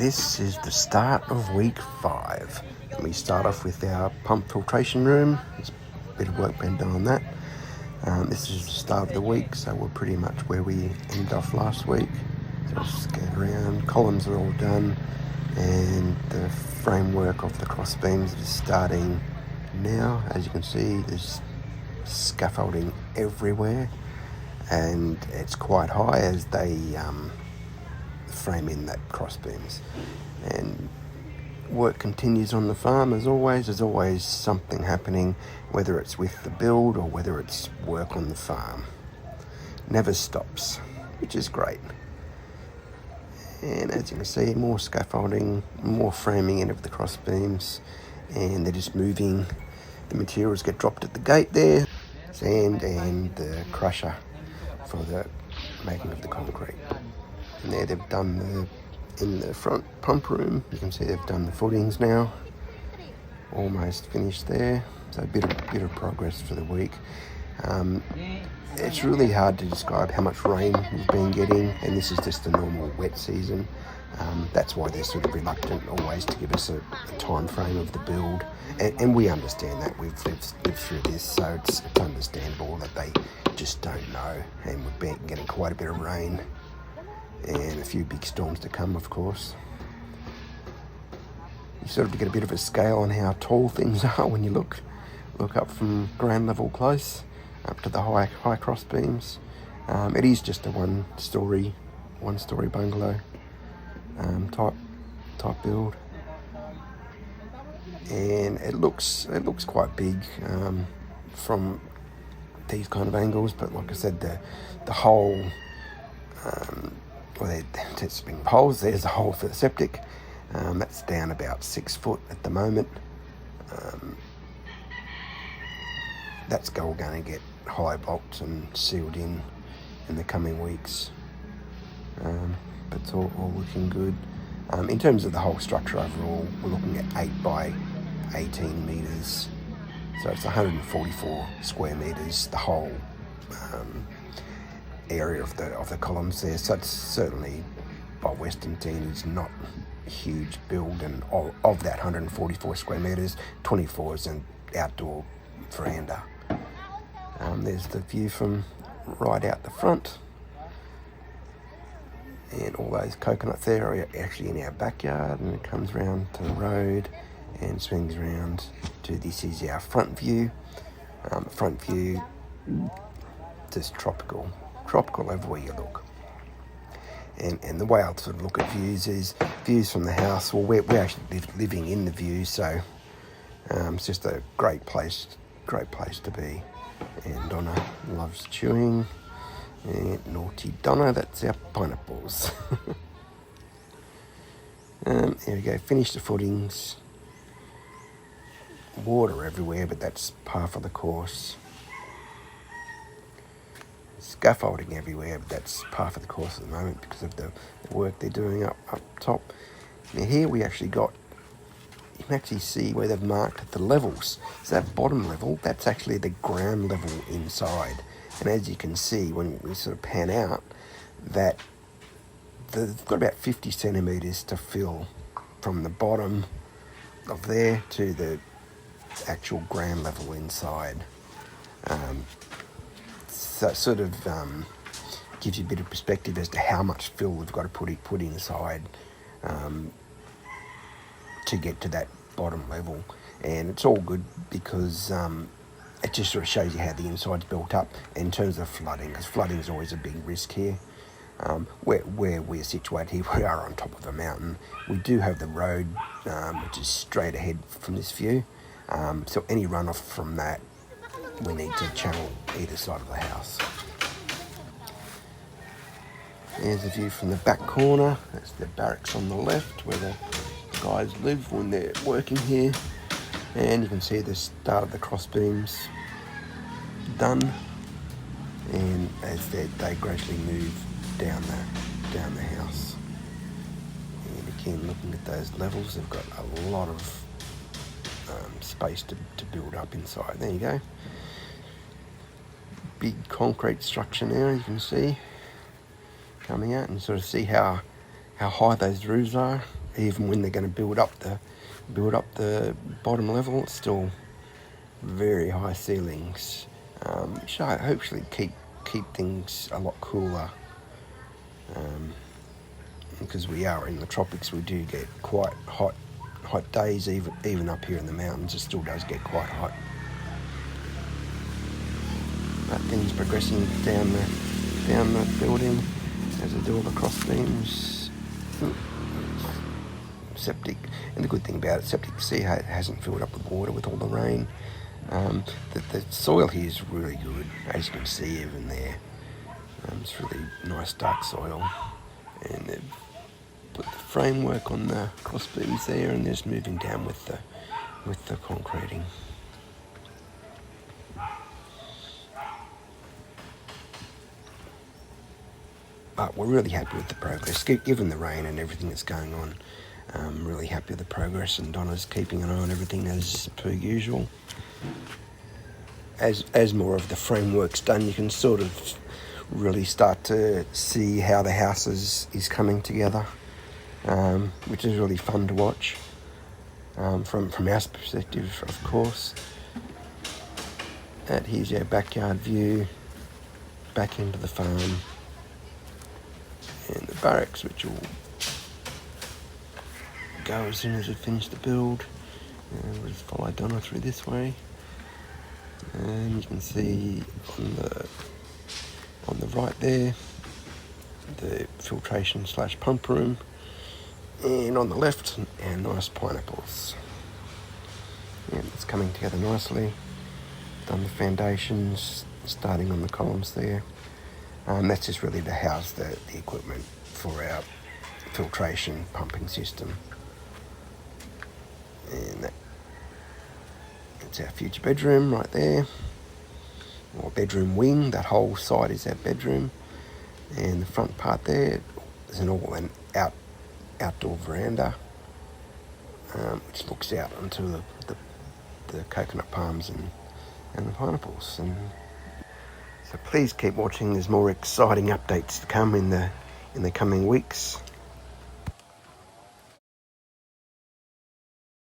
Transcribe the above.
This is the start of week 5. And we start off with our pump filtration room. There's a bit of work been done on that. This is the start of the week, so we're pretty much where we ended off last week. So I'll just get around. Columns are all done, and the framework of the cross beams is starting now. As you can see, there's scaffolding everywhere, and it's quite high as they frame in that cross beams. And work continues on the farm as always. There's always something happening, whether it's with the build or whether it's work on the farm. Never stops, which is great. And as you can see, more scaffolding, more framing in of the cross beams, and they're just moving. The materials get dropped at the gate there, sand and the crusher for the making of the concrete. And there they've done in the front pump room, you can see they've done the footings now. Almost finished there, so a bit of progress for the week. It's really hard to describe how much rain we've been getting, and this is just a normal wet season. That's why they're sort of reluctant always to give us a time frame of the build, and we understand that. We've lived through this, so it's understandable that they just don't know, and we've been getting quite a bit of rain and a few big storms to come, of course. You sort of get a bit of a scale on how tall things are when you look up from ground level close up to the high cross beams. It is just a one story bungalow type build, and it looks quite big from these kind of angles. But like I said, the whole there's been poles. There's a hole for the septic. That's down about 6 foot at the moment. That's all going to get high bolts and sealed in the coming weeks. But it's all looking good. In terms of the whole structure overall, we're looking at 8 by 18 metres. So it's 144 square metres, the whole area of the columns there. So it's certainly, by Western standards, not a huge build, and of that 144 square metres, 24 is an outdoor veranda. There's the view from right out the front, and all those coconuts there are actually in our backyard, and it comes round to the road and swings round to this is our front view. Front view, just tropical everywhere you look. And the way I sort of look at views is views from the house. Well, we're actually living in the view, so it's just a great place to be. And Donna loves chewing. And naughty Donna, that's our pineapples. There we go, finished the footings. Water everywhere, but that's par for the course. Scaffolding everywhere, but that's par for the course at the moment because of the work they're doing up top. Now here we actually got, you can actually see where they've marked the levels. So that bottom level, that's actually the ground level inside. And as you can see, when we sort of pan out, that they've got about 50 centimetres to fill from the bottom of there to the actual ground level inside. So it sort of gives you a bit of perspective as to how much fill we've got to put inside to get to that bottom level. And it's all good because it just sort of shows you how the inside's built up in terms of flooding, because flooding is always a big risk here. Where we're situated here, we are on top of a mountain. We do have the road, which is straight ahead from this view. So any runoff from that, we need to channel either side of the house. There's a view from the back corner. That's the barracks on the left where the guys live when they're working here. And you can see the start of the cross beams done. And as they gradually move down the house. And again, looking at those levels, they've got a lot of space to build up inside. There you go. Big concrete structure now, you can see coming out, and sort of see how how high those roofs are. Even when they're going to build up the bottom level, it's still very high ceilings. Should hopefully keep things a lot cooler. Because we are in the tropics, we do get quite hot days. Even up here in the mountains, it still does get quite hot. But things progressing down the building as I do all the cross beams. Septic, and the good thing about it, septic, see how it hasn't filled up with water with all the rain. The soil here is really good, as you can see even there. It's really nice dark soil, and they've put the framework on the cross beams there, and they're just moving down with the concreting. But we're really happy with the progress, given the rain and everything that's going on. Really happy with the progress, and Donna's keeping an eye on everything as per usual. As more of the framework's done, you can sort of really start to see how the house is coming together, which is really fun to watch from our perspective, of course. And here's our backyard view back into the farm, and the barracks, which will go as soon as we finish the build. We'll just follow Donna through this way, and you can see on the right there the filtration / pump room, and on the left our nice pineapples. And it's coming together nicely. Done the foundations, starting on the columns there. That's just really to house the equipment for our filtration pumping system. And that's our future bedroom right there, or bedroom wing. That whole side is our bedroom, and the front part there is an outdoor veranda, which looks out onto the coconut palms and the pineapples. And so please keep watching. There's more exciting updates to come in the coming weeks.